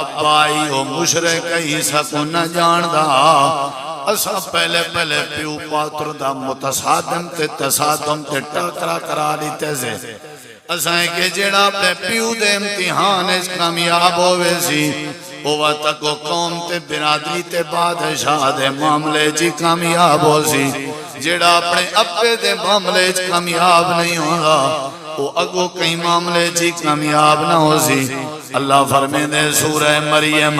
ابائی ہو مشرک عیسیٰ کو نہ جاندہ اسا پہلے پیو پاتر دا متصادم تے تصادم تے ٹکرا کرا لیتے سے اسائیں کہ جیڑا اپنے پیو دے امتحان اس کامیاب ہوئے سی وہ تک وہ قوم تے برادری تے بادشاہ دے معاملے چی کامیاب ہو سی جیڑا اپنے اپنے دے معاملے چی کامیاب نہیں ہوگا وہ اگو کئی معاملے چی کامیاب نہ ہو سی اللہ فرمے دے سورہ مریم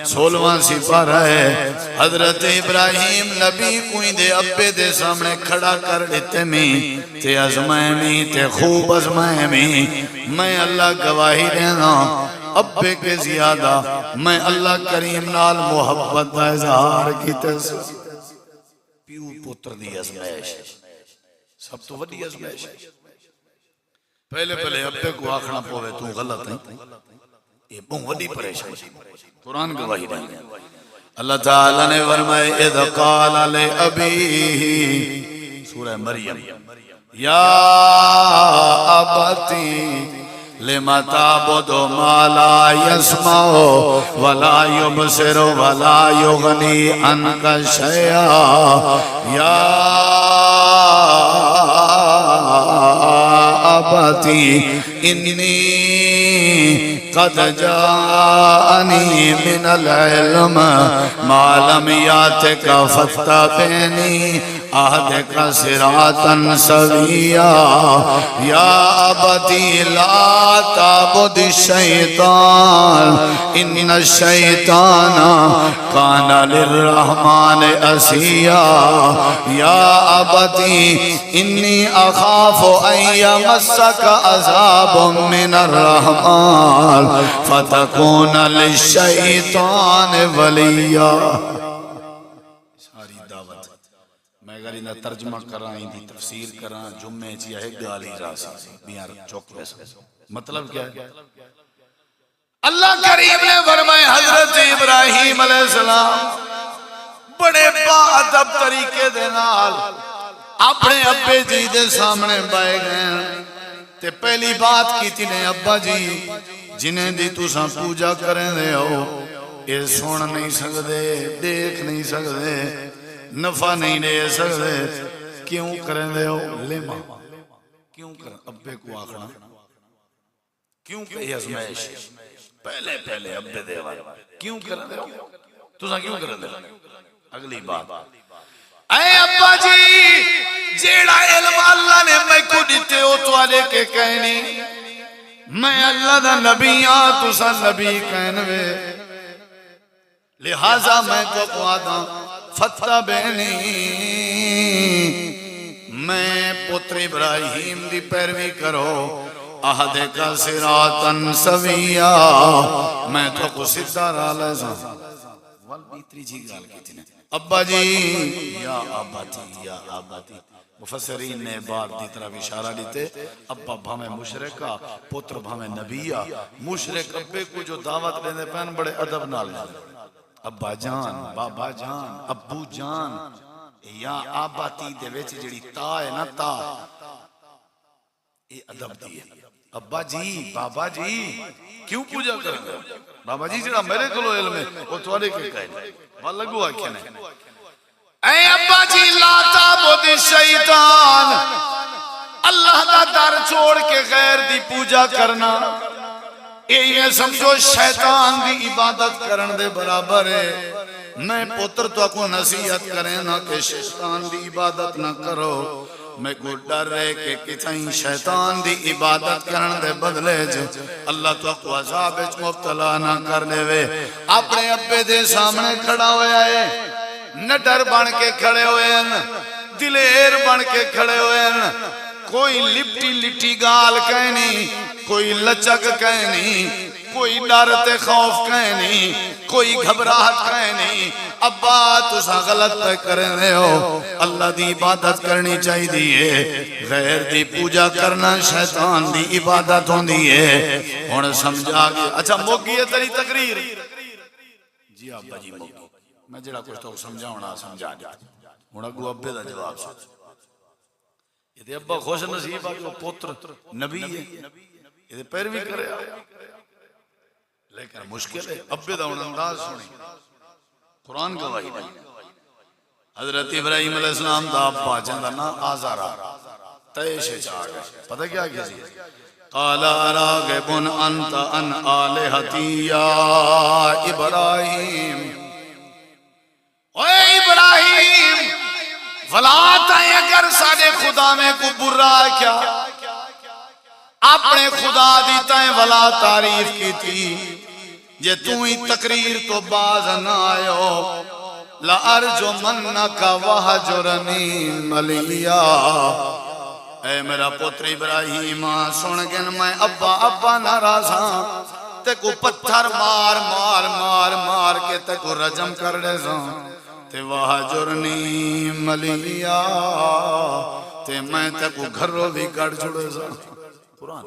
16واں سپارہ ہے حضرت ابراہیم نبی کوئی دے ابے دے سامنے کھڑا کر دیتے میں تے ازمائے میں تے خوب ازمائے میں اللہ گواہی دینا ابے کے زیادہ میں اللہ کریم نال محبت دا اظہار کیتے پیو پتر دی ازمائش سب تو وڈی ازمائش پہلے ابے کو آکھنا پوے تو غلط نہیں یہ بہت وڈی پریشانی قرآن گواہی دیں اللہ تعالیٰ نے فرمائے اذ قال لأبیہ سورہ مریم یا ابتی لما تعبد ما لا يسمع ولا يبصر ولا يغني عنك شيئا یا ابتی انی قد جاءنی من العلم ما لم یاتک فتبعنی اهدک صراطا سویا یا ابتی لا تعبد الشیطان ان الشیطان کان للرحمن عصیا یا ابتی انی اخاف ان یمسک عذاب من الرحمن فتکون للشیطان ولیا ساری دعوت میں اگر انہا ترجمہ کرائیں دی تفسیر کرائیں جمعے چیئے ہے گالی راسی بیار چوک ویسا مطلب کیا ہے اللہ کریم نے فرمائے حضرت ابراہیم علیہ السلام بڑے باعدب طریقے دینال اپنے ابے جی دے سامنے بائے گئے تے پہلی بات کی تھی نے ابا جی جنہیں دی تو ساں پوجا کریں دے ہو یہ سن نہیں سکتے دیکھ نہیں سکتے نفع نہیں دے سکتے کیوں کریں دے ہو لیما کیوں کریں ابے کو آخنا کیوں کہ ازمائش پہلے ابے دے والا کیوں کریں دے ہو تو ساں کیوں کریں دے ہو اگلی بات اے ابا جی جیڑا علم اللہ نے میں کو دیتے ہو تو آلے کے کہنی میں اللہ دا نبی آن تو سا نبی کہنوے لہذا میں تو قوادا فتح بینی میں پتر ابراہیم دی پیروی کرو اہدے کا صراطن سویا میں تو کو سدھا رالا سا والبیتری جی گال کی تھی ابا جی یا آباتی مفسرین نے بات دی طرف اشارہ لیتے ابا بھامے مشرکہ پتر بھامے نبیہ مشرک ابے کو جو دعوت لینے پہن بڑے ادب نال ابا جان بابا جان ابو جان یا آباتی دے ویچ جڑی تا ہے نا تا یہ ادب دی ہے ابا جی بابا جی کیوں پوجا کریں گے بابا جی جڑا میرے کلو علم ہے وہ توڑے کے کہیں واللگو آکھیں ہے اے ابا جی لا تعبد الشیطان اللہ دا در چھوڑ کے غیر دی پوجا کرنا یہ سمجھو شیطان دی عبادت کرن دے برابر ہے میں پتر تو کو نصیحت کریں نا کہ شیطان دی عبادت نہ کرو میں کو ڈر رہے کہ کتائیں شیطان دی عبادت کرن دے بدلے جو اللہ تو کو عذاب اچ مبتلا نہ کر لے وے اپنے ابے دے سامنے کھڑا ہویا ہے نڈر بن کے کھڑے ہوئے ہیں دلیر بن کے کھڑے ہوئے ہیں کوئی لپٹی لٹی گال کہنی کوئی لچک کہنی کوئی ڈرتے خوف کہنی کوئی گھبراہٹ کہنی ابا تسا غلط پہ کرنے ہو اللہ دی عبادت کرنی چاہی دیئے غیر دی پوجا کرنا شیطان دی عبادت ہوں دیئے اور سمجھا گیا اچھا موگی ہے تری تقریر جی ابا جی موگی میں جڑا کچھ تو سمجھا ہونا سمجھا جا ہونا کو ابے دا جواب سوچ یہ دے ابا خوش نصیب آگے وہ پتر نبی ہے یہ دے پیروی کرے لیکن مشکل ہے ابے دا انداز سنی قرآن گواہی نہیں حضرت ابراہیم علیہ السلام دا ابا جندا نا آزارا تیش چاہ گئے پتہ کیا کسی قال راغب انت ان آلہتی یا ابراہیم اے ابراہیم فلا تائیں اگر سارے خدا میں کو برا کیا اپنے خدا دی تائیں ولا تعریف کی تھی جے تو ہی تقریر تو باز نہ آئے لَأَرْجُمَنَّكَ وَحَجُرَنِي مَلِيًّا اے میرا پتر ابراہیم سن گن میں ابا ناراض ہاں تے کو پتھر مار کے تے کو رجم کر دے ساں تے وَحَجُرْنِي مَلِيًّا تے میں تے کو گھروں بھی کڑ چھوڑے ساں قرآن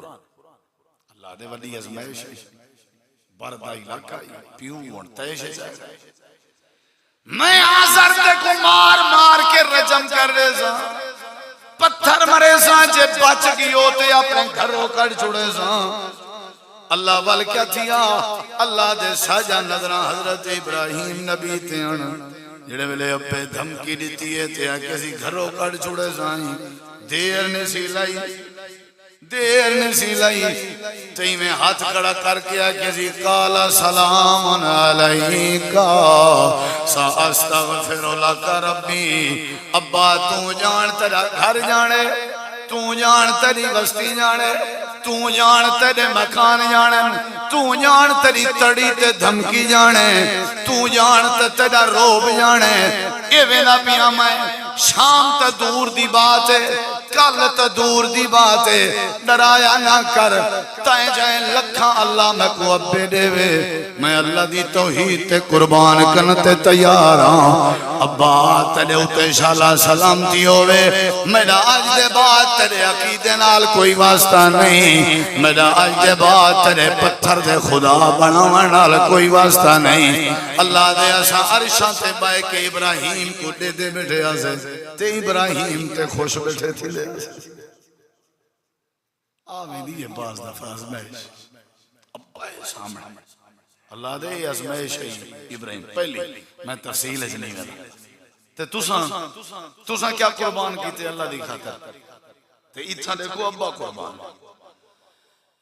اللہ دے وڈی ازمائش بردائی لکائی پیون تیش جائے میں آزر تے کو مار کے رجم کر رہے سا پتھر مرے سا جے بچ گئی ہوتے اپنے گھروں کڑ چھوڑے سا اللہ وال کیا تھیا اللہ دے ساجہ نظرہ حضرت ابراہیم نبی تیان جڑے ملے اپنے دھمکی دیتی ہے تیا کسی گھروں کڑ چھوڑے سائیں دیر نے سی لائی تئی میں ہاتھ کڑا کر کیا کسی قال سلام علیکہ ساستغفر لک ربی ابا تو جان تیرا گھر جانے تو جان تیری بستی جانے تو جان تیرے مکان جانے تو جان تیری تڑی تے دھمکی جانے تو جان تیرا روب جانے اے وینا پیا میں شام تا دور دی بات ہے کل تا دور دی بات ہے ڈرایا نہ کر تائیں جائیں لکھاں اللہ میں کو ابے دے وے میں اللہ دی توحید تے قربان کرنے تیار ہاں ابا تیرے اتے شالا سلامتی ہوئے میرا آج دے بعد تیرے عقیدے نال کوئی واسطہ نہیں میرا آج دے بعد تیرے پتھر دے خدا بناوان نال کوئی واسطہ نہیں اللہ دے ایسا عرشان تے بائے کہ ابراہیم کو دے بیٹھے آسے تے ابراہیم تے خوش بیٹھے تھی لے آمین دیئے باز دفعہ ازمائش ابا سامنے اللہ دے ازمائش ابراہیم پہلی میں تفصیل ہے نہیں گا تے تُساں کیا قربان کی تے اللہ دکھاتا تے اتھا دیکھو ابا قربان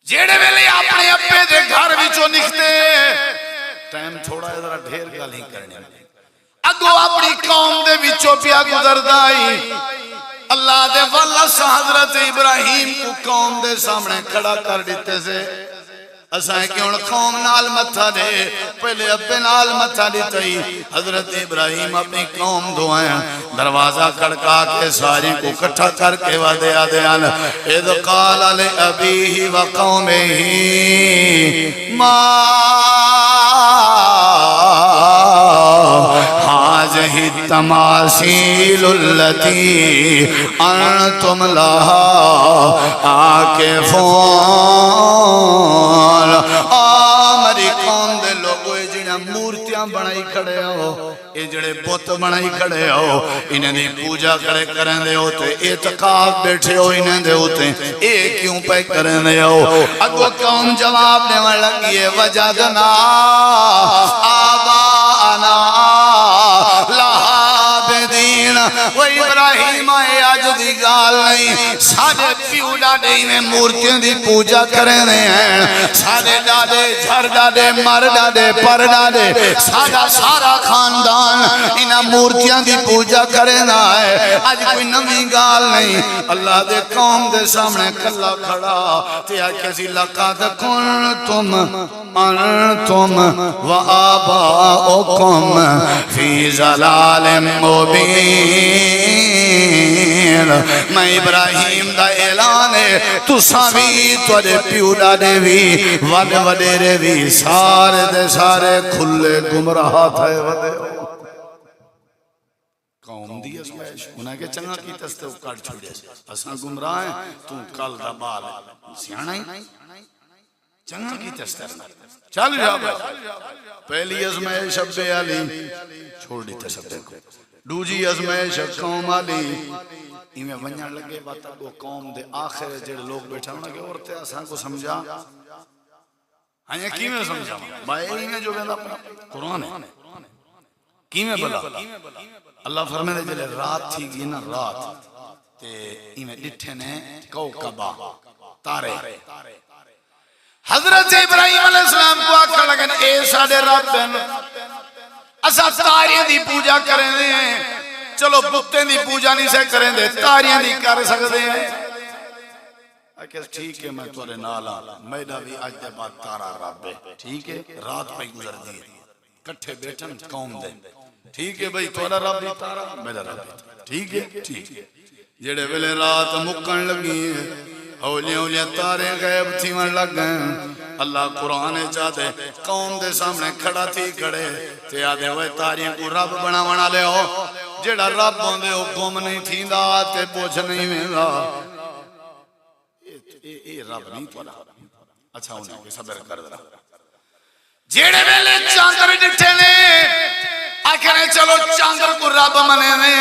جیڑے ویلے اپنے ابے دے گھر وچوں نکھتے ٹائم تھوڑا ہے ذرا ڈھیر گل ہی کرنے اگو اپنی قوم دے وچوں پیا گزردائی اللہ دے واللہ سا حضرت ابراہیم کو قوم دے سامنے کھڑا کر دیتے سے اسائیں کہ ان قوم نال متھا دے پہلے ابے نال متھا دیتے حضرت ابراہیم اپنی قوم دعائیں دروازہ کڑکا کے ساری کو کٹھا کر کے وعدے آدھیان اذ قال لأبیہ وقومہ ما هذه التماثيل التي أنتم لها عاكفون میری قوم دے لوگوں جنہیں مورتیاں بنائی کھڑے ہو یہ جڑے بت بنائی کھڑے ہو انہیں دی پوجا کرے کریں دے ہوتے اعتقاد بیٹھے ہو انہیں دے ہوتے ایک کیوں پہ کریں دے ہو اگو قوم جواب دے میں لگیے وجدنا آبانا لہابدین وہ ابراہیم آئے آج دی گال نہیں سارے پیو ڈاڈے میں مورتیاں دی پوجا کریں دے ہیں سارے ڈاڈے جھر ڈاڈے مر ڈاڈے پر ڈاڈے سارا خاندان انہاں مورتیاں دی پوجا کریں دا ہے آج کوئی نمی گال نہیں اللہ دے قوم دے سامنے کلا کھڑا تیا کسی لقد کنتم انتم و آباؤکم فی ضلال مبین میں ابراہیم دا اعلان ہے تو ساوی توڑے پیوڑا دے بھی وڈ وڈیرے بھی سارے دے سارے کھلے گمراہ تھے ودے قوم دی ازمائش انہاں کے چنگا کی تستے اکڑ چھوڑے اساں گمراہ ہیں تو کل دا بال سیانا ہی چنگا کی تستے چل جا پہلی ازمائش ابے علی چھوڑ دیتے سب کو دوجی ازمائش قوم علی میں ونجان لگے باتا کو قوم دے آخر جڑے لوگ بیٹھا ہونا کہ عورتیں آسان کو سمجھا ہاں کی میں سمجھا بھائی میں جو کہنا اپنا قرآن ہے کی میں بلا اللہ فرمائے دے جلے رات تھی گی نا رات تے ایمیں ڈٹھے نے کوکبہ تارے حضرت ابراہیم علیہ السلام کو آکھا لگن اے ساڑے رب بین اسا تاریاں دی پوجا کریں دے چلو بتیں دی پوجا نہیں سے کریں دے تاریاں دی کر سکتے ہیں کہ ٹھیک ہے میں تورے نالا میڈا بھی آج دے بعد تارا رب ہے ٹھیک ہے رات پہ گزر دی کٹھے بیٹھن قوم دے ٹھیک ہے بھئی تورا رب بھی تارا میرا رب بھی ٹھیک ہے ٹھیک ہے جڑے ویلے رات مکن لگی ہے اولیاں اولیاں تارے غیب تھی من لگ گئے اللہ قرآن چاہتے قوم دے سامنے کھڑا تھی کھڑے تے آدھے ہوئے تاریاں کو رب بنا بنا لے ہو جڑا رب ہوندے ہو گم نہیں تھی دا تے پوچھ نہیں میرا اے رب نہیں تولا اچھا انہیں کہ صبر کر درہ جیڑے ویلے چاندر ڈٹھے نے آکھنے چلو چاندر کو رب منے نے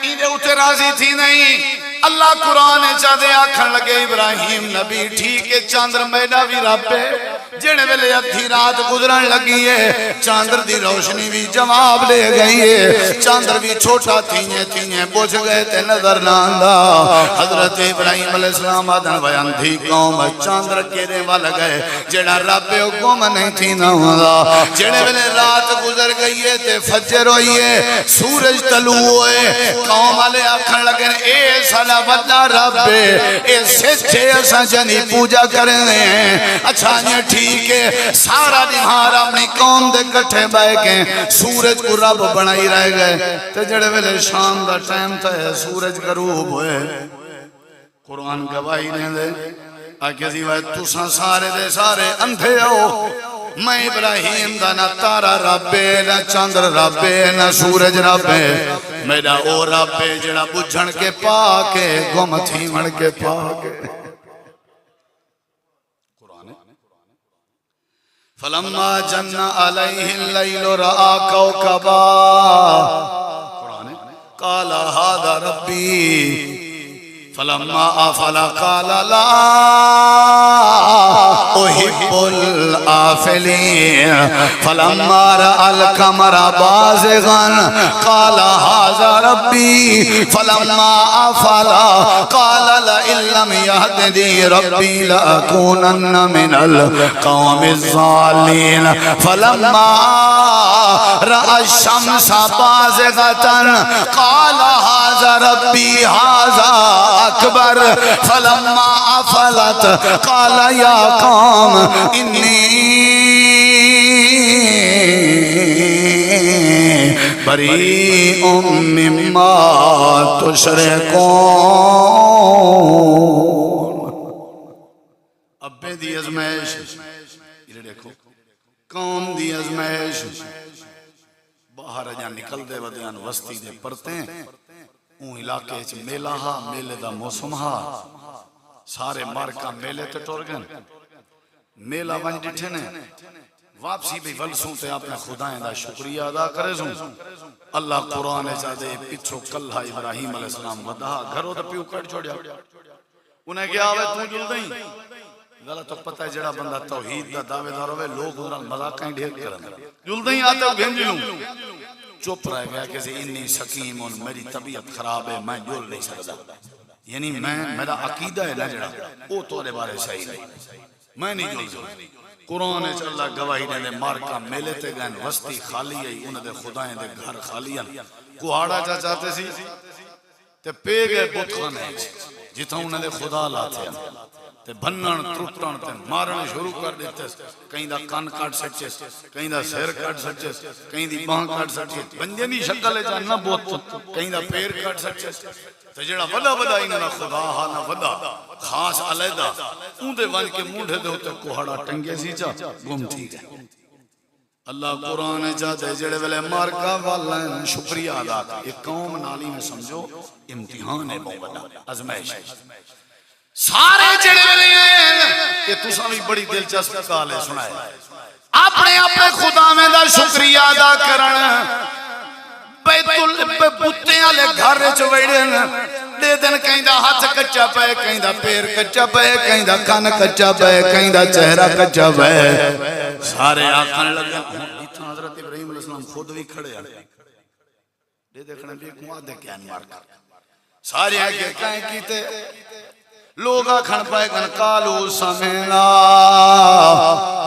ایدے اتے راضی تھی نہیں اللہ قرآن چاہتے آکھن لگے ابراہیم نبی ٹھیک ہے چاندر میڈا بھی رب ہے جڑے ویلے ادھی رات گزرن لگی ہے چاندر دی روشنی بھی جواب لے گئی ہے چاندر بھی چھوٹا تھینے پوچھ گئے تے نظر نہ آندا حضرت ابراہیم علیہ السلام آدھن بیان تھی قوم چاندر کیرے والا گئے جڑا رب ہے قوم نہیں تھی نہ ہوندا جڑے ویلے رات گزر گئی ہے تے فجر ہوئی ہے سورج طلوع ہوئے قوم والے آکھن لگے اے سالا بڑا رب ہے اے سچے اساں جنی پوجا کریں ہیں اچھا یہ ٹھیک ہے سارا نہار اپنی قوم دے کٹھے بائے گئے سورج کو رب بنائی رہ گئے تے جڑے ویلے شام دا ٹائم تھا سورج غروب ہوئے قرآن گواہی دیں دے آکے دیوائے تساں سارے دے سارے اندھے ہو میں ابراہیم دا نہ تارا ربے نہ چاندر ربے نہ سورج ربے میرا او ربے جڑا بجھن کے پاکے گم تھی مڑ کے پاکے فلما جن علیہ اللیل رآ کوکبا قال هذا ربی فلما آفل قال لا احب الآفلين فلما رأى القمر بازغا قال هذا ربي فلما آفل قال لئن لم يهدني ربي لأكونن من القوم الضالين فلما رأى الشمس بازغة قال هذا ربي هذا أكبر فلما أفلت قال يا قوم إني بريء مما تشركون ابے دی ازمائش یہ دیکھو قوم دی ازمائش باہر جان نکل دے ودیان وستی دے پرتے ہیں اون علاقے چ میلہ ہا میلے دا موسم ہا سارے مارکا میلے تے ٹور گئے میلہ ون ڈٹھے نے واپسی بھی ولسوں تے اپنے خدایاں دا شکریہ ادا کرے سوں اللہ قرآن چا دے پچھو کلھا ابراہیم علیہ السلام ودا گھروں تے پیو کٹ چھوڑیا انہیں کیا آوے تو جل دیں غلط تو پتہ ہے جڑا بندہ توحید دا دعوے دار ہوئے لوگ انہاں مذاقیں ڈھیر کرن جل دیں آتے گھنج لوں چپ رہ گیا کہ انی سکیم اور میری طبیعت خراب ہے میں جول نہیں سکتا یعنی میرا عقیدہ ہے نہ جڑا وہ تورے بارے صحیح نہیں میں نہیں جول سکتا قرآن چ اللہ گواہی دے مارکا میلے تے گئن وسطی خالی ہے انہاں دے خدائیں دے گھر خالی ہیں کوہاڑا چاہتے سی تے پے گئے بت خانے جتھوں انہاں دے خدا لاتے ہیں تے بھنن ٹرٹن تے مارن شروع کر دیتے کہیں دا کان کاٹ سچے کہیں دا سر کاٹ سچے کہیں دی باں کاٹ سچے بندے دی شکل جان نہ بہت کہیں دا پیر کاٹ سچے تے جڑا وڈا وڈا انہاں دا خدا ہا نہ وڈا خاص علیحدہ اون دے ون کے منڈے دے اوتے کوہڑا ٹنگے سی چا گم تھی گئے اللہ قرآن چاہتے جڑے ویلے مارکا والا شکریہ ادا کر ایک قوم نالی میں سمجھو امتحان ہے بہت بڑا آزمائش سارے جڑے ویلے ہیں کہ تساں بھی بڑی دلچسپ گل ہے سنائے اپنے خدا میں دا شکریہ ادا کرن بیت بتیں والے گھر وچ وڑن دے دن کہیں دا ہاتھ کچا پے کہیں دا پیر کچا پے کہیں دا کان کچا پے کہیں دا چہرہ کچا پے سارے آکھن لگے حضرت ابراہیم علیہ السلام خود بھی کھڑے ہیں دے دیکھنے بھی ایک مواد کیا مار کر سارے آگے کہیں کیتے لوگ آکھن پائے گن قالو سمعنا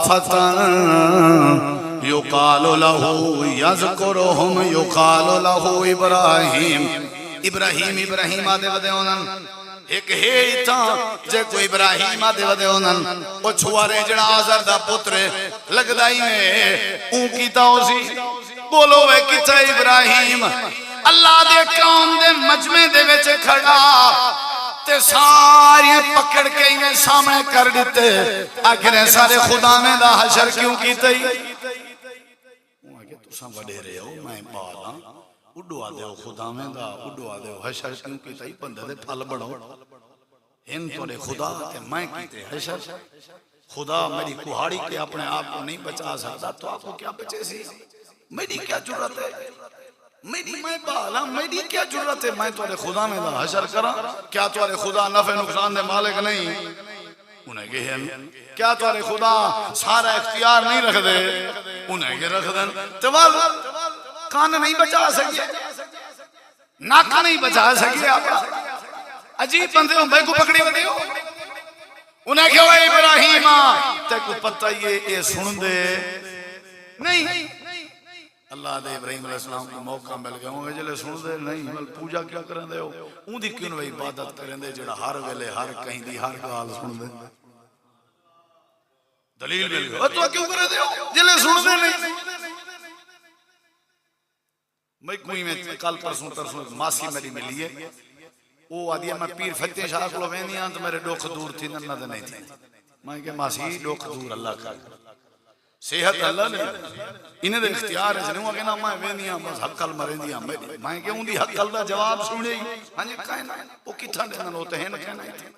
فتن یقال لہو یذکرہم یقال لہو ابراہیم ابراہیم آدھے ودے ہونن ایک ہے ایتاں جے کوئی ابراہیم آدھے ودے ہونن وہ چھوارے جڑا آزر دا پترے لگ دائی میں اون کیتا ہو سی بولو وے کیتا ابراہیم اللہ دے قوم دے مجمع دے ویچے کھڑا تے ساری پکڑ کے انہیں سامنے کر دیتے آخر سارے خدا میں دا حشر کیوں کیتے ہی وہ آگے تو ساں وڈے رہے ہو میں بالا اڈوا دے ہو خدا میں دا اڈوا دے ہو حشر کیوں کیتے ہی بندے دے پھل بڑھو ان تو لے خدا تے میں کیتے حشر خدا میری کوہاڑی کے اپنے آپ کو نہیں بچا سکتا تو آپ کو کیا بچے سی میری کیا جرت ہے میں بالا میری کیا جرت ہے میں تورے خدا میں دا حشر کرا کیا تورے خدا نفع نقصان دے مالک نہیں انہیں کہے کیا تورے خدا سارا اختیار نہیں رکھ دے انہیں کہ رکھ دیں توال کان نہیں بچا سکے ناکا نہیں بچا سکے آپ عجیب بندے ہوں بھائی کو پکڑی ودے ہو انہیں کہ وہ ابراہیم تے کو پتہ یہ سن دے نہیں اللہ دے ابراہیم علیہ السلام کو موقع مل گیا ہوں جلے سن دے نہیں پوجا کیا کریں دے ہو ان دی کیوں وہ عبادت کریں دے جڑا ہر ویلے ہر کہیں دی ہر گال سن دے دلیل مل گیا تو کیوں کریں دے ہو جلے سن دے نہیں میں کوئی میں کل پرسوں ماسی میری ملی ہے وہ آدیا میں پیر فتح شاہ کو وینی ہاں تو میرے ڈوکھ دور تھی نہ نہیں تھی میں کہ ماسی ڈوکھ دور اللہ کا صحت اللہ نے انہیں دے اختیار ہے جنہوں کہ نا میں وینی ہاں بس حق کل مرین دیا میں کہ ان دی حق کل دا جواب سنے ہی ہاں جی کہیں نا وہ کتھا دینا ہوتے ہیں نا کہنا ہی تھے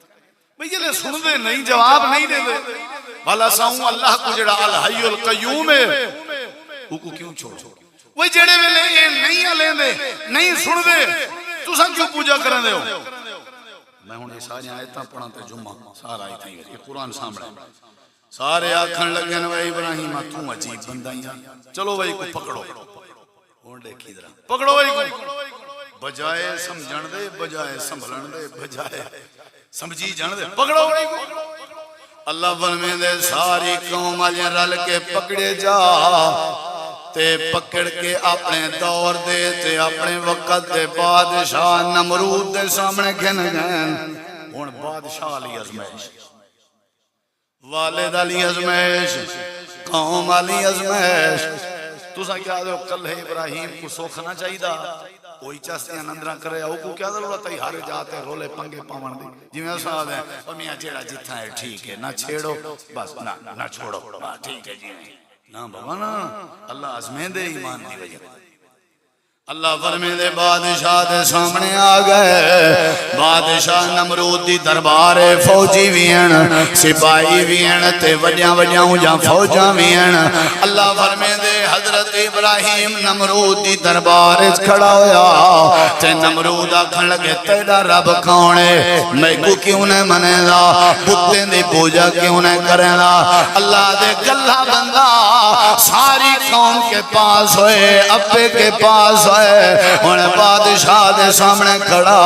بھئی یہ لے سن دے نہیں جواب نہیں دے دے بھلا ساؤں اللہ کو جڑا الحی القیوم ہے وہ کو کیوں چھوڑ وہ جڑے ویلے یہ نہیں آلیں دے نہیں سن دے تو سن کیوں پوجا کریں دے ہو میں ہوں یہ ساری آیتاں پڑھا تے جمعہ سارا آیتاں یہ قرآن سامنے سارے آکھن لگے نا بھائی ابراہیم تو عجیب بندائیاں چلو بھائی کو پکڑو اور دیکھی درہ پکڑو بھائی کو بجائے سمجھن دے بجائے سنبھلن دے بجائے سمجھی جان دے پکڑو بھائی کو اللہ فرمائے دے ساری قوم آجیں رل کے پکڑے جا تے پکڑ کے اپنے دور دے تے اپنے وقت دے بادشاہ نمرود دے سامنے گھن گئن ہون بادشاہ علی ازمیش والد علی ازمیش قوم علی ازمیش تو سا کیا دے کل ہے ابراہیم کو سوکھنا چاہی دا کوئی چاستیاں نندرہ کرے او کو کیا ضرورت ہے ہارے جاتے رولے پنگے پاون دے جی میں سوال ہے اور میاں جیڑا جتھا ہے ٹھیک ہے نہ چھیڑو بس نہ چھوڑو ٹھیک ہے جی نا بابا نا اللہ عظمین دے ایمان دی وجہ اللہ فرمائے دے بادشاہ دے سامنے آ گئے بادشاہ نمرود دی دربار فوجی بھی ہیں سپاہی بھی ہیں تے وڈیاں وڈیاں جا فوجاں بھی ہیں اللہ فرمائے دے حضرت ابراہیم نمرود دی دربار کھڑا ہویا تے نمرود آکھن لگے تیرا رب کون ہے میں کو کیوں نہ منے دا بتیں دی پوجا کیوں نہ کریں دا اللہ دے گلہ بندہ ساری قوم کے پاس ہوئے اپے کے پاس انہیں بادشاہ دے سامنے کھڑا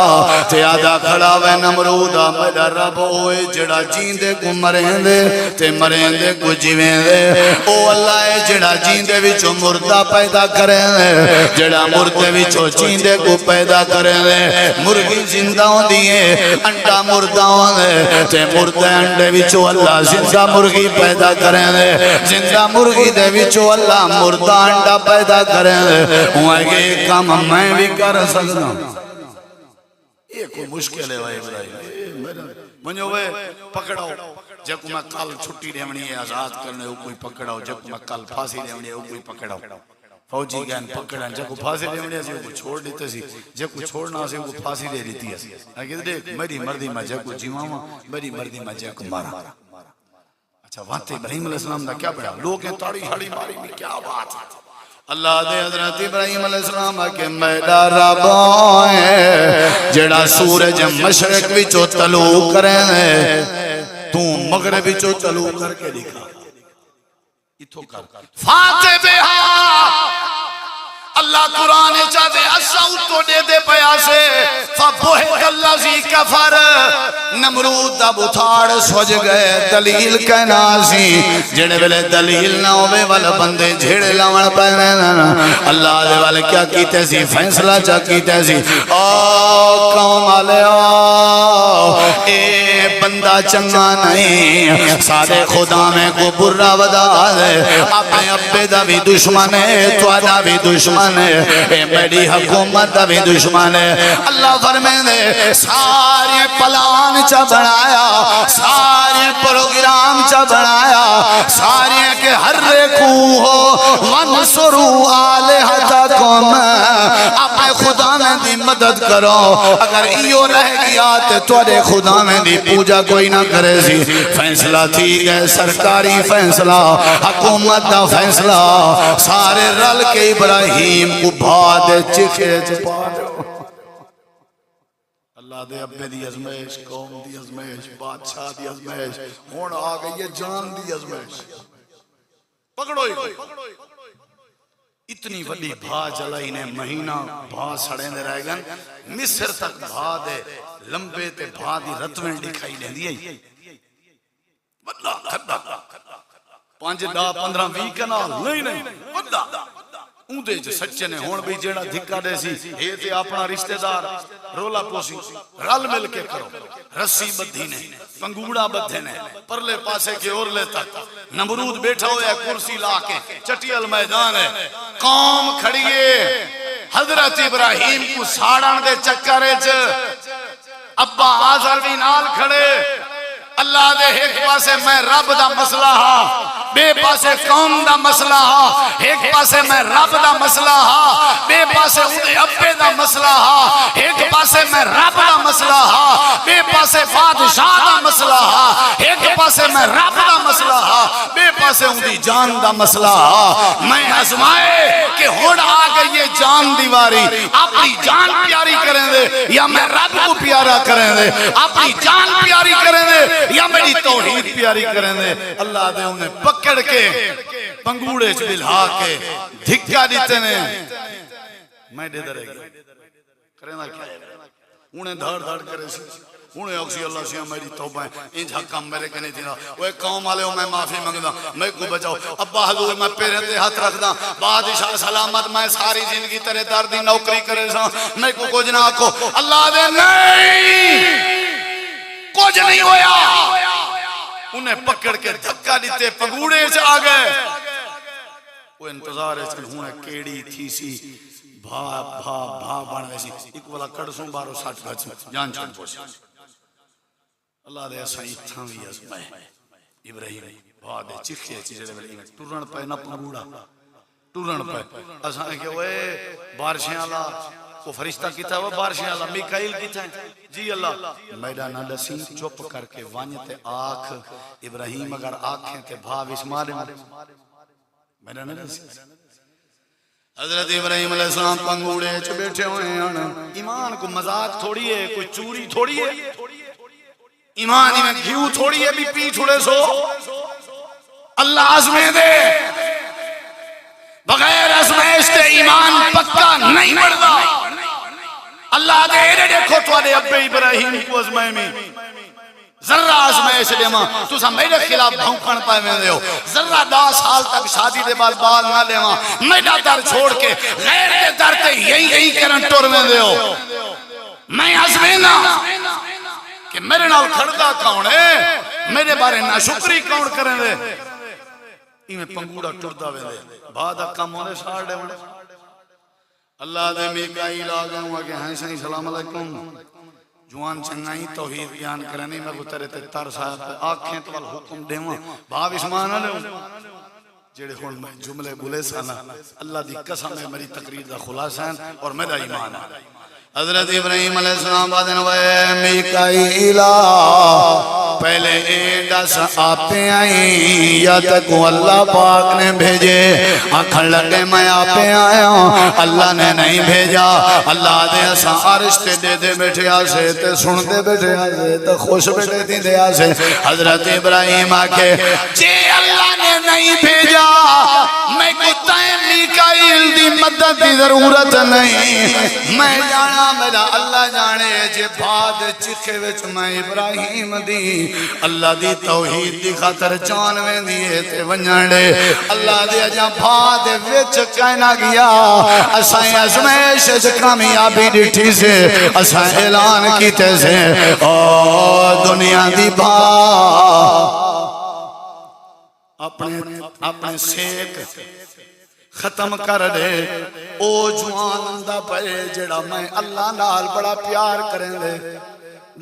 تے آدھا کھڑا وے نمرودا میرا رب ہوئے جڑا جیندے کو مرین دے تے مرین دے کو جیویں دے او اللہ ہے جڑا جیندے وچوں مردہ پیدا کریں دے جڑا مردے وچوں جیندے کو پیدا کریں دے مرغی زندہ ہوں دیئے انڈا مردہ ہوں دے تے مردے انڈے وچوں اللہ زندہ مرغی پیدا کریں دے زندہ مرغی دے وچوں اللہ مردہ انڈا پیدا کریں دے ہوئے گے کام میں بھی کر سکتا ہوں یہ کوئی مشکل ہے بھائی ابراہیم منجو بھائی پکڑاؤ جب میں کل چھٹی دیونی ہے آزاد کرنے ہو کوئی پکڑاؤ جب میں کل پھانسی دیونی ہے ہو کوئی پکڑاؤ فوجی گئن پکڑن جب کو پھانسی دیونی ہے وہ چھوڑ دیتے سی جب کو چھوڑنا سے وہ پھانسی دے دیتی ہے اگر دیکھ میری مردی میں جب کو جیواما میری مردی میں جب کو مارا اچھا وہاں تے ابراہیم علیہ السلام دا کیا پڑھا لوگ ہیں تاڑی ہاڑی ماری میں کیا بات ہے اللہ دے حضرت ابراہیم علیہ السلام کے میڈا رب ہے جڑا سورج مشرق وچوں طلوع کرے تو مغرب وچوں طلوع کر کے دکھا اتھو کر فاتح بہا اللہ قرآن چاہتے اساؤ تو دے دے پیاسے فبوہت اللہ زی کفر نمرود دا بتھاڑ سوج گئے دلیل کہنا سی جڑے بلے دلیل نہ ہوئے والا بندے جھیڑے لاؤن پہنے اللہ دے والے کیا کیتے سی فیصلہ چاہ کیتے سی قوم آلے اے بندہ چنگا نہیں سارے خدا میں کو برا ودا دے اپنے ابے دا بھی دشمن ہے تو دا بھی دشمن اے میری حکومت دا بھی دشمن ہے اللہ فرمائے دے سارے پلان چا بنایا سارے پروگرام چا بنایا سارے کے ہر ریکھو ہو وَنْصُرُوا آلِهَتَكُمْ اپنے خدا میں دی مدد کرو اگر ایو رہ گیا تو خدا میں دی پوجا کوئی نہ کرے سی فیصلہ تھی گئے سرکاری فیصلہ حکومت دا فیصلہ سارے رل کے ابراہیم کو بھاد چکھے چپا اللہ دے ابے دی ازمیش قوم دی ازمیش بادشاہ دی ازمیش ہون آگئی ہے جان دی ازمیش پکڑو ہی اتنی وڈی بھا جلائی نے مہینہ بھا سڑے دے رہ گن مصر تک بھا دے لمبے تے بھا دی رتویں دکھائی لیں دیئے وڈا کھڑا 5 10 15 20 کنال نہیں وڈا اندے جو سچے نے ہون بھی جیڑا دھکا دے سی یہ تے اپنا رشتہ دار رولا پوسی رل مل کے کرو رسی بدھی نے پنگوڑا بدھے نے پرلے پاسے کے اور لے تک نمرود بیٹھا ہویا کرسی لا کے چٹیل میدان ہے قوم کھڑیے حضرت ابراہیم کو ساڑن دے چکرے چ ابا آزر بھی نال کھڑے اللہ دے ایک پاسے میں رب دا مسئلہ ہاں بے پاسے قوم دا مسئلہ ہاں ایک پاسے میں رب دا مسئلہ ہاں بے پاسے اندے ابے دا مسئلہ ہاں ایک پاسے میں رب دا مسئلہ ہاں بے پاسے بادشاہ دا مسئلہ ہاں ایک پاسے میں رب دا مسئلہ ہاں بے پاسے اندی جان دا مسئلہ ہاں میں ازمائے کہ ہوڑ آگئی یہ جان دیواری اپنی جان پیاری کریں دے یا میں رب کو پیارا کریں دے اپنی جان پیاری کریں دے یا میری توحید پیاری کریں دے اللہ دے انہیں پکڑ کے پنگوڑے چلہا کے دھکا دیتے نے میں دے درے گی کریں دا کیا انہیں دھڑ دھڑ کرے سی انہیں اکسی اللہ سے میری توبہ ہے انج حکم میرے کنے تھی نا وہ قوم آلے ہو میں معافی مانگدا میں کو بچاؤ ابا حضور میں پیرے تے ہاتھ رکھ دا بادشاہ سلامت میں ساری زندگی تیرے دردی نوکری کرے سا میں کو کچھ نہ آکو اللہ دے نہیں کچھ نہیں ہویا انہیں پکڑ کے دھکا دیتے پگوڑے سے آگئے وہ انتظار ہے انہیں کیڑی تھی سی بھا بڑھنے سی ایک والا کڑسوں بارو 60 گھر جان چھوڑ پوچھے اللہ دے ایسا اتھاں بھی ازمائے ابراہیم بھا دے چکھے چیزے دے ٹورن پہ نہ پگوڑا ٹورن پہ ایسا ہے کہ وہ بارشیں اللہ وہ فرشتہ کی تھا وہ بارشیں اللہ میکائیل کی تھا جی اللہ میرا نہ لسی چپ کر کے وانیتے آنکھ ابراہیم اگر آنکھیں تے بھاو اس مارے میرا نہ لسی حضرت ابراہیم علیہ السلام پنگوڑے چھ بیٹھے ہوئے ہیں ایمان کو مذاق تھوڑی ہے کوئی چوری تھوڑی ہے ایمان میں گھیو تھوڑی ہے بھی پی چھوڑے سو اللہ عزمیں دے بغیر عزمائش تے ایمان پکا نہیں بڑھتا اللہ دے ایرے دیکھو تو آدھے ابے ابراہیم کو عزمائے میں ذرہ عزمائش دے ماں تو سا میرے خلاف بھونکن پائے میں دے ہو ذرہ 10 سال تک شادی دے بعد بال نہ دے ماں میرا در چھوڑ کے غیر دے در تے یہی کرن ٹور میں دے ہو میں عزمائنا کہ میرے نال کھڑتا کون ہے میرے بارے نہ شکری کون کریں دے میں پنگوڑا ٹردا وے دے بعد کم ہونے ساڑ دے اللہ دے میکائیل آگا ہوا کہ ہاں سائیں سلام علیکم جوان چنگائی توحید بیان کرنے میں گترے تے تر صاحب آنکھیں تو حکم دے ہوا بھاو اسمان آلے ہوں جیڑے خون میں جملے بولے سانا اللہ دی قسم ہے میری تقریر دا خلاصہ ہے اور میرا ایمان ہے حضرت ابراہیم علیہ السلام بعد نوے میکائیلہ پہلے اے دس آپے آئیں یا تکو اللہ پاک نے بھیجے؟ آنکھن لگے میں آپے آیا ہوں، اللہ نے نہیں بھیجا۔ اللہ دے اساں عرش تے دے دے بیٹھے آسے تے سن دے بیٹھے آسے تے خوش بیٹھے تھی دے آسے۔ حضرت ابراہیم آکے جے اللہ نے نہیں بھیجا میں کتائیں میکائیل دی مدد دی ضرورت نہیں، میں جانا میرا اللہ جانے جے بھاد چکھے وچ میں ابراہیم دی اللہ دی توحید دی خاطر جانویں دیئے تے ونجھنے اللہ دے جا بھاد وچ کہنا گیا اسائیں ازمیش کامیابی ڈٹھی سے اسائیں اعلان کیتے سے او دنیا دی بھاد اپنے سیک ختم کر دے او جوان دا پے جڑا میں اللہ نال بڑا پیار کریں دے،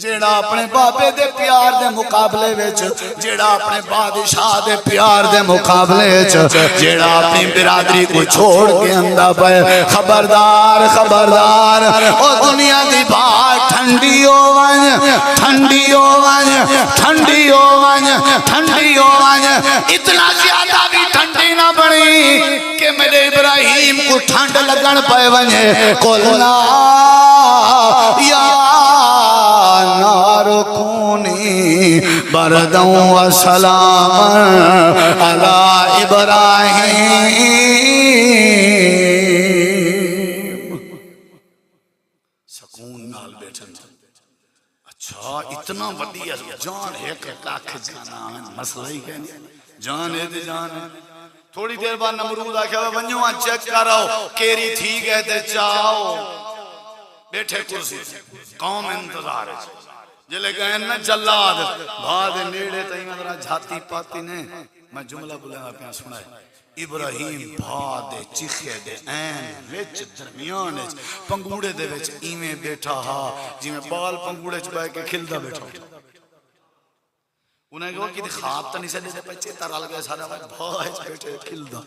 جیڑا اپنے بابے دے پیار دے مقابلے وچ، جیڑا اپنے بادشاہ دے پیار دے مقابلے وچ، جیڑا اپنی برادری کو چھوڑ کے اندہ پہ خبردار خبردار او دنیا دی بات ٹھنڈی ہو ونج ٹھنڈی ہو ونج ٹھنڈی ہو ونج ٹھنڈی ہو ونج، اتنا زیادہ بھی ٹھنڈی نہ بڑی کہ میرے ابراہیم کو ٹھنڈ لگن پہ ونجے قلنا یا نار کونی بردوں و سلام علی ابراہیم۔ سکون نال بیٹھن اچھا اتنا وڈی جان ایک لاکھ جانا مسئلہ ہی کہنے جان ہے تے جان ہے۔ تھوڑی دیر بعد نمرود آکھا ونجو آن چیک کراؤ کیری تھی گئے تے چاہو بیٹھے کرسی قوم انتظار ہے جلے گئے نا جلاد بھاد نیڑے تئیں ادرا جھاتی پاتی نے میں جملہ بلے پہ سنا ہے ابراہیم بھاد چیخے دے این وچ درمیان پنگوڑے دے وچ ایویں بیٹھا ہا جی میں بال پنگوڑے چ بے کے کھلدا بیٹھا انہیں کہا کہ خواب تو نہیں سے دے پچے ترال گئے سارا بھائی بیٹھے کھلدا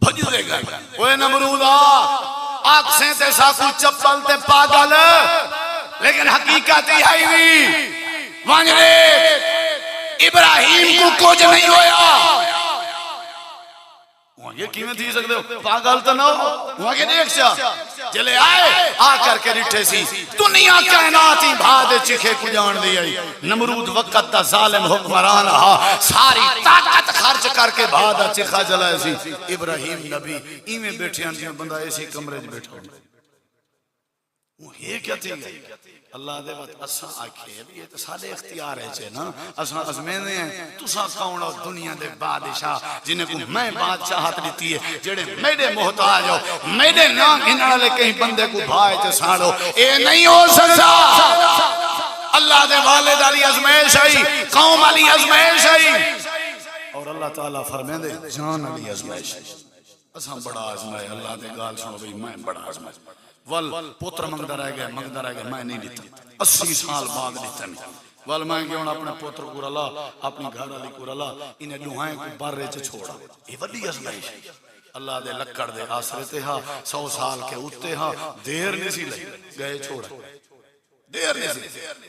بھجو دے گئے اوے نمرودا آنکھیں تے ساکو چپل تے پاگل لیکن حقیقت یہی ہوئی وانجرے ابراہیم کو کچھ نہیں ہویا وہاں یہ کیویں تھی سکتے ہو پاگل تو نہ ہو وہاں کے دیکھ چاہ جلے آئے آ کر کے رٹھے سی دنیا کائناتی بھاد چکھے کو جان دی نمرود وقت دا ظالم حکمران رہا ساری طاقت خرچ کر کے بھاد چکھا جلائے سی ابراہیم نبی ایمیں بیٹھے ہیں بندہ ایسی کمرے جو بیٹھا ہوں وہ یہ کیا تھی گئی اللہ دے وقت اساں آکھے یہ تو سارے اختیار ہے چھے نا اساں ازمینے ہیں تو ساں کونڑا دنیا دے بادشاہ جنہیں کو میں بادشاہت لیتی ہے جڑے میرے محتاج ہو میرے نام گھنڑا لے کہیں بندے کو بھائے تے ساڑھو اے نہیں ہو سکتا اللہ دے والد علی ازمیش آئی قوم علی ازمیش آئی اور اللہ تعالیٰ فرمین دے جان علی ازمیش اساں بڑا آزمائے اللہ دے گال سنو بھئی میں بڑا آزمائے ول پوتر منگدہ رہ گئے میں نہیں لیتا 80 سال بعد لیتا نہیں ول میں کہ اپنے پوتر کو رلا اپنی گھر علی کو رلا انہیں لوہائیں کو بار رہے چھوڑا یہ وڈی ازمائش اللہ دے لکڑ دے آسرے تے ہاں 100 سال کے اٹھتے ہاں دیر نہیں سی لئی گئے چھوڑا دیر نہیں سی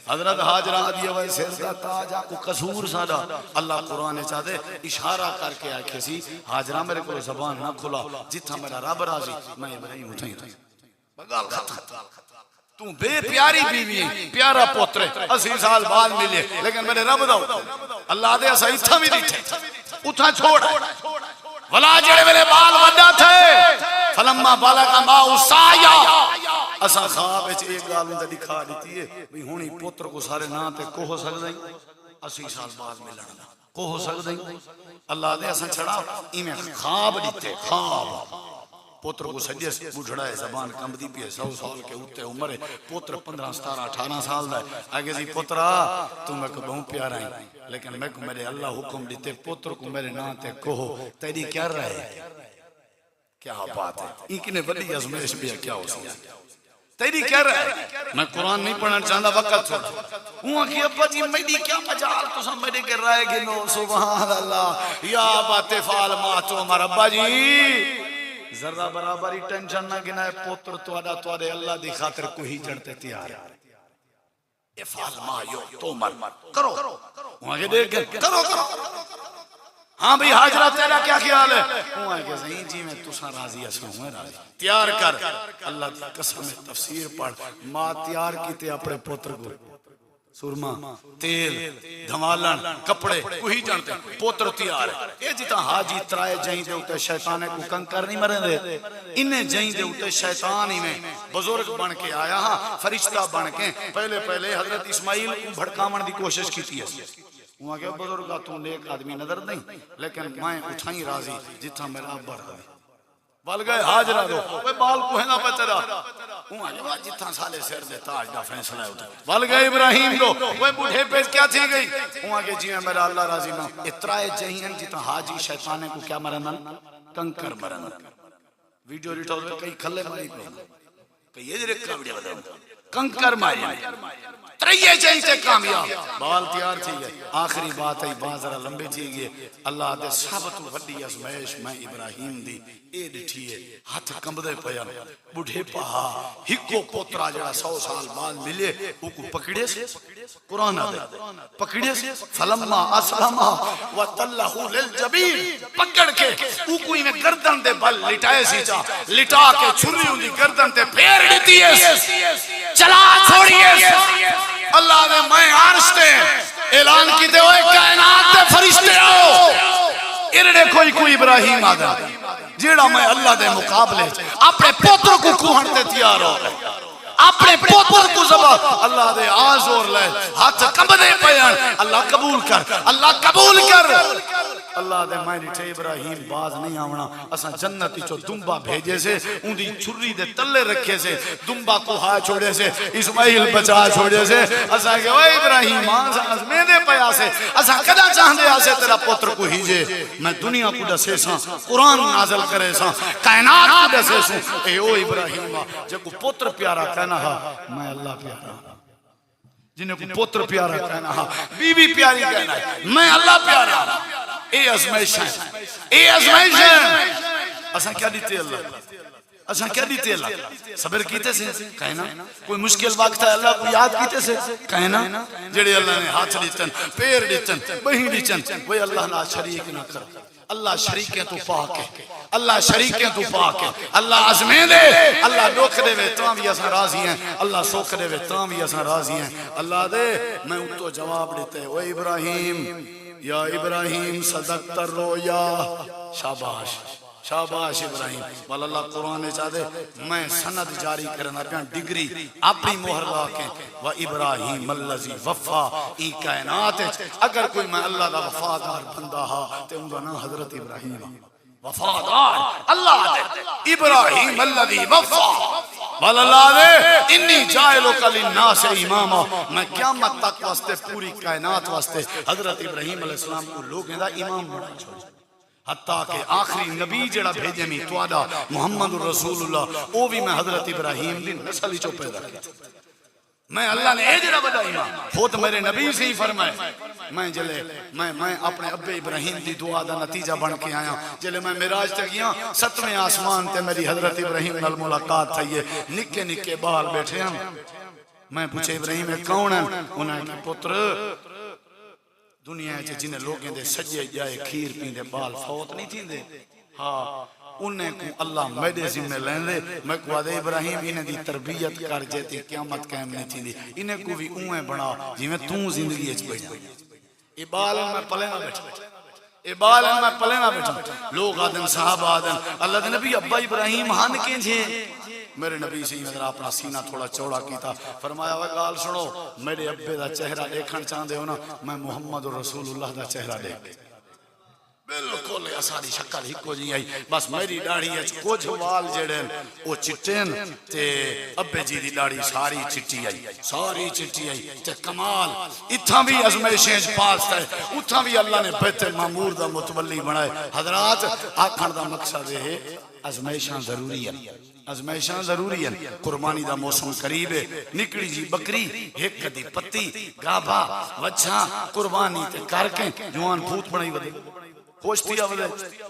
حضرت حاجرہ دیا وے سیدہ تاجہ کو قصور سادا اللہ قرآن چاہتے اشارہ کر کے آکھے سی حاجرہ میرے کو زبان نہ کھلا جتھا میرا رب راضی میں ابراہیم اٹھائیں بگال ختم تو بے پیاری بیوی پیارا پوترے 80 سال بعد ملے لیکن میرے رب داؤ اللہ دے ایسا اتھا بھی دیکھتے اتھا چھوڑا ولا جڑے میرے بال وڈا تھے فلما بالا کا ماؤ سایا اسا خواب ایک گال میں دکھا دیتی ہے بھی ہونی پوتر کو سارے نا تے کو ہو سکتا ہے 80 سال بعد ملنا کو ہو سکتا ہے اللہ دے ایسا چھڑا ایمیں خواب دیتے خواب پوتر کو سجے بجھڑا ہے زبان کمبدی پی ہے 100 سال کے اٹھتے عمر ہے پوتر 15 17 18 سال دا ہے آگے جی پوترا تو میں کو بہت پیارا ہے لیکن میں کو میرے اللہ حکم دیتے پوتر کو میرے نام تے کہو تیری کیا رہے کیا بات ہے ایک نے بڑی ازمیش بھی ہے کیا ہو سکتا تیری کیا رہے میں قرآن نہیں پڑھنا چاہتا وقت چھوڑا ہوں کہ ابا جی میری کیا مجال تو سب میرے کے رائے گنو سبحان اللہ یا بات فعال ماتو ہمارا ابا جی ذرہ برابری ٹینشن نہ گنا ہے پوتر توڑا توڑے اللہ دی خاطر کو ہی چڑھتے تیار ہے افعل ما یؤتمر کرو وہاں کے دیکھ کرو ہاں بھئی حاجرہ تیرا کیا خیال ہے وہاں کے زین جی میں تساں راضی اسوں میں راضی تیار کر اللہ کی قسم تفسیر پڑھ ماں تیار کیتے اپنے پوتر کو سرما تیل دھمالن کپڑے کوئی جانتے پوتر تیار ہے یہ جتا حاجی ترائے جائیں دے ہوتے شیطانے کو کنکر نہیں مریں دے انہیں جائیں دے ہوتے شیطان ہی میں بزرگ بن کے آیا ہاں فرشتہ بن کے پہلے حضرت اسماعیل کو بھڑکامن دی کوشش کی تھی وہاں کہ بزرگا تو نیک آدمی نظر نہیں لیکن میں اٹھائیں راضی جتا میرا ابا راضی بال گئے حاجرہ دو وہ بال کو ہے نا پترہ وہاں جب جتنا سالے سر دے تاج دا فیصلہ ہوتا بال گئے ابراہیم دو وہ بوڑھے پیس کیا تھی گئی وہاں کہ جی میرا اللہ راضی میں اترائے جہین جتنا حاجی شیطانے کو کیا مرنن کنکر مرنن ویڈیو ریٹھو دے کئی کھلے ماری کو کئی یہ رکھا ویڈیو بتا کنکر ماری تریے جائیں سے کامیاب بال تیار تھی گئے آخری بات ہے بات ذرا لمبے تھی گئے اللہ دے ثابت وڈی ازمائش میں ابراہیم دی اے ڈٹھیے ہاتھ کمبدے پیا بڑھے پہا ہکو پوترا جڑا 100 سال بعد ملے وہ کو پکڑے سے قرآن دے پکڑے سے فلما اسلما وتلہ للجبین پکڑ کے وہ کوئی میں گردن دے بل لٹائے سی جا لٹا کے چھری ہوندی گردن تے پھیر دیتی ہے چلا چھوڑیے اللہ نے میں عرش تے اعلان کی دے ہوئے کائنات دے فرشتے ہو ارڑے کوئی ابراہیم آدھا جیڑا میں اللہ دے مقابلے اپنے پوتر کو کوہن تے تیار ہو گئے اپنے پوتر کو زبا اللہ دے آزور لے ہاتھ کمبدے پیان اللہ قبول کر اللہ قبول کر اللہ دے میں نیٹھے ابراہیم باز نہیں آونا اساں جنتی چو دنبا بھیجے سے ان دی چھری دے تلے رکھے سے دنبا کو ہاں چھوڑے سے اسماعیل بچا چھوڑے سے اساں کہ اوہ ابراہیم آنسا میں دے پیا سے اساں کدا چاہن دے آسے تیرا پوتر کو ہیجے میں دنیا کو دسے ساں قرآن نازل کرے ساں کائنات کو دسے ساں اے او ابراہیم جب کو پوتر پیارا کہنا ہا میں اللہ پیارا جنہیں کو پوتر پیارا کہنا ہا بی بی پیاری کہنا ہے میں اللہ پیارا اے ازمائش ہے اے ازمائش ہے اساں کیا دیتے اللہ اساں کیا دیتے اللہ صبر کیتے سے کہنا کوئی مشکل وقت ہے اللہ کو یاد کیتے سے کہنا جڑے اللہ نے ہاتھ دیتن پیر دیتن بہی دیتن وہ اللہ نہ شریک نہ کر اللہ شریکیں تو پاک ہے اللہ شریکیں تو پاک ہے اللہ عظمیں دے اللہ دکھ دے وے تاں بھی اساں راضی ہیں اللہ سکھ دے وے تاں بھی اساں راضی ہیں اللہ دے میں ان تو جواب دیتے او ابراہیم یا ابراہیم صدقت الرؤیا شاباش شاباش ابراہیم والا اللہ قرآن چاہتے میں سند جاری کرنا پیا ڈگری اپنی مہر لا کے و ابراہیم الذی وفا ای کائنات اگر کوئی میں اللہ دا وفادار بندہ ہا تے ان کا نام حضرت ابراہیم وفادار اللہ دے ابراہیم الذی وفا والا اللہ دے انی جائلو کل الناس اماما میں قیامت تک واسطے پوری کائنات واسطے حضرت ابراہیم علیہ السلام کو لوگیں دا امام بنا چھوڑ حتیٰ کہ آخری نبی جڑا بھیجے میں توادہ محمد رسول اللہ وہ بھی میں حضرت ابراہیم دی نسلی چو پیدا کیا میں اللہ نے اے جڑا بدا امام خود میرے نبی سے ہی فرمائے میں جلے میں اپنے اب ابراہیم دی دعا دا نتیجہ بن کے آیا جلے میں معراج تک گیا 7ویں آسمان تے میری حضرت ابراہیم نال ملاقات تھا یہ نکے نکے بال بیٹھے ہیں میں پوچھے ابراہیم ہے کون ہے انہیں کہ پتر دنیا ہے جنہیں لوگیں دے سجے جائے کھیر پیندے بال فوت نہیں تھی دے ہاں انہیں کو اللہ میڈے ذمہ لین دے میں کو آدھے ابراہیم انہیں دی تربیت کر جیتی قیامت قائم نہیں تھی دی انہیں کو بھی اوہیں بنا جی میں توں زندگی اچ بجا ابال میں پلینا بیٹھا ابال میں پلینا بیٹھا لوگ آدم صحابہ آدم اللہ دے نبی ابا ابراہیم ہن کے جھے میرے نبی سے ہی اپنا سینہ تھوڑا چوڑا کی تھا فرمایا وہ گال سنو میرے ابے دا چہرہ دیکھن چاہتے ہو نا میں محمد رسول اللہ دا چہرہ دیکھ بالکل ساری شکل ہکو جی آئی بس میری داڑھی ہے کچھ وال جڑیں وہ چٹیں تے ابے جی دی داڑھی ساری چٹی آئی ساری چٹی آئی تے کمال اتھا بھی ازمائشیں پاس ہے اتھا بھی اللہ نے بیت معمور دا متولی بنائے حضرات آکھن دا مقصد ہے ازمائشاں ضروری ہے ازمائشاں ضروری ہیں قربانی دا موسم قریب ہے نکڑی جی بکری ایک دی پتی گابا وچھا قربانی تے کر کے جوان پھوت بنائی ودے پوچھتی آوے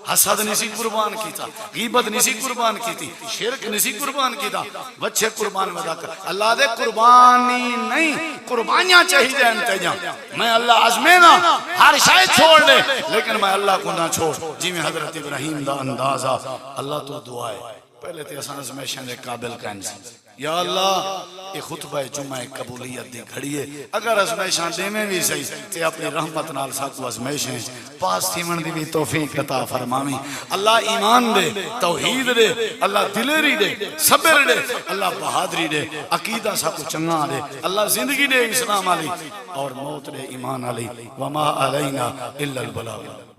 حسد نسی قربان کیتا غیبت نسی قربان کیتی شرک نسی قربان کیتا بچے قربان ودا کر اللہ دے قربانی نہیں قربانیاں چاہی جائیں تیجاں میں اللہ عزمے نا ہر شاید چھوڑ دے لیکن میں اللہ کو نہ چھوڑ جی میں حضرت ابراہیم دا اندازہ اللہ تو دعائے پہلے تے اساں ازمیشن دے قابل کہیں سی یا اللہ یہ خطبہ جمعہ قبولیت دی گھڑی ہے اگر ازمیشاں دے میں بھی صحیح تے اپنی رحمت نال ساکو ازمیشیں پاس تھیمن دی بھی توفیق عطا فرمامی اللہ ایمان دے توحید دے اللہ دلیری دے صبر دے اللہ بہادری دے عقیدہ ساکو چنگا دے اللہ زندگی دے اسلام علی اور موت دے ایمان علی وما علینا الا البلاغ